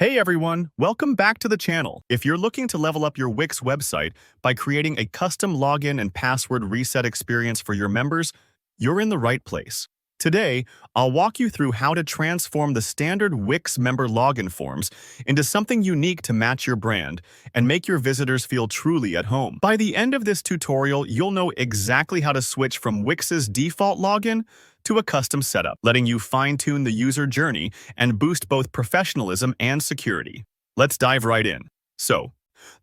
Hey everyone, welcome back to the channel. If you're looking to level up your Wix website by creating a custom login and password reset experience for your members, you're in the right place. Today, I'll walk you through how to transform the standard Wix member login forms into something unique to match your brand and make your visitors feel truly at home. By the end of this tutorial, you'll know exactly how to switch from Wix's default login to a custom setup, letting you fine-tune the user journey and boost both professionalism and security. Let's dive right in. So,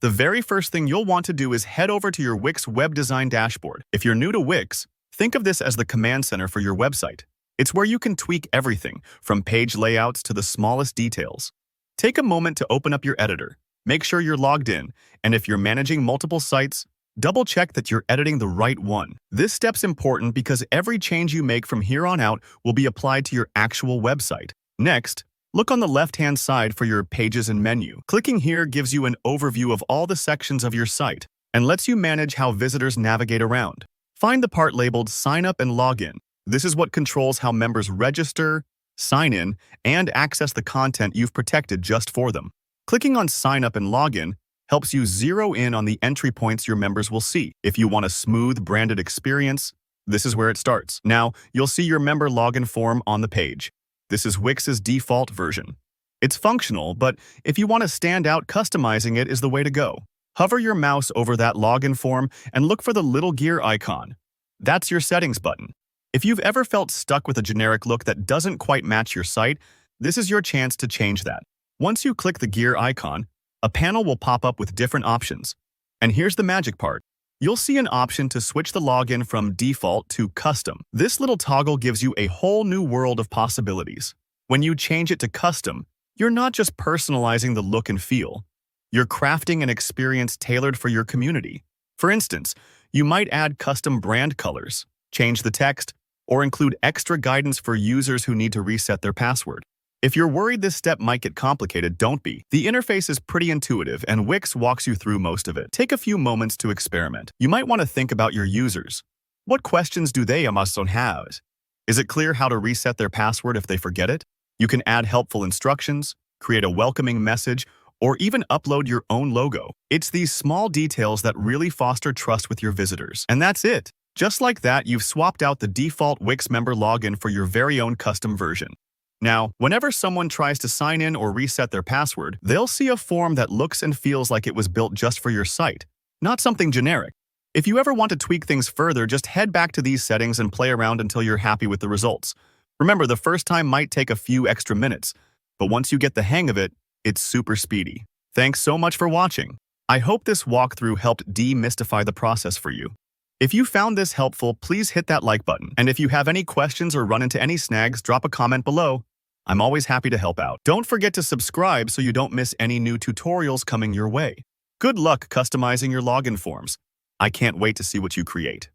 the very first thing you'll want to do is head over to your Wix web design dashboard. If you're new to Wix, think of this as the command center for your website. It's where you can tweak everything, from page layouts to the smallest details. Take a moment to open up your editor. Make sure you're logged in, and if you're managing multiple sites, double-check that you're editing the right one. This step's important because every change you make from here on out will be applied to your actual website. Next, look on the left-hand side for your Pages and menu. Clicking here gives you an overview of all the sections of your site and lets you manage how visitors navigate around. Find the part labeled Sign Up and Login. This is what controls how members register, sign in, and access the content you've protected just for them. Clicking on Sign Up and Login helps you zero in on the entry points your members will see. If you want a smooth, branded experience, this is where it starts. Now, you'll see your member login form on the page. This is Wix's default version. It's functional, but if you want to stand out, customizing it is the way to go. Hover your mouse over that login form and look for the little gear icon. That's your settings button. If you've ever felt stuck with a generic look that doesn't quite match your site, this is your chance to change that. Once you click the gear icon, a panel will pop up with different options. And here's the magic part. You'll see an option to switch the login from default to custom. This little toggle gives you a whole new world of possibilities. When you change it to custom, you're not just personalizing the look and feel. You're crafting an experience tailored for your community. For instance, you might add custom brand colors, change the text, or include extra guidance for users who need to reset their password. If you're worried this step might get complicated, don't be. The interface is pretty intuitive, and Wix walks you through most of it. Take a few moments to experiment. You might want to think about your users. What questions do they must have? Is it clear how to reset their password if they forget it? You can add helpful instructions, create a welcoming message, or even upload your own logo. It's these small details that really foster trust with your visitors. And that's it. Just like that, you've swapped out the default Wix member login for your very own custom version. Now, whenever someone tries to sign in or reset their password, they'll see a form that looks and feels like it was built just for your site, not something generic. If you ever want to tweak things further, just head back to these settings and play around until you're happy with the results. Remember, the first time might take a few extra minutes, but once you get the hang of it, it's super speedy. Thanks so much for watching. I hope this walkthrough helped demystify the process for you. If you found this helpful, please hit that like button. And if you have any questions or run into any snags, drop a comment below. I'm always happy to help out. Don't forget to subscribe so you don't miss any new tutorials coming your way. Good luck customizing your login forms. I can't wait to see what you create.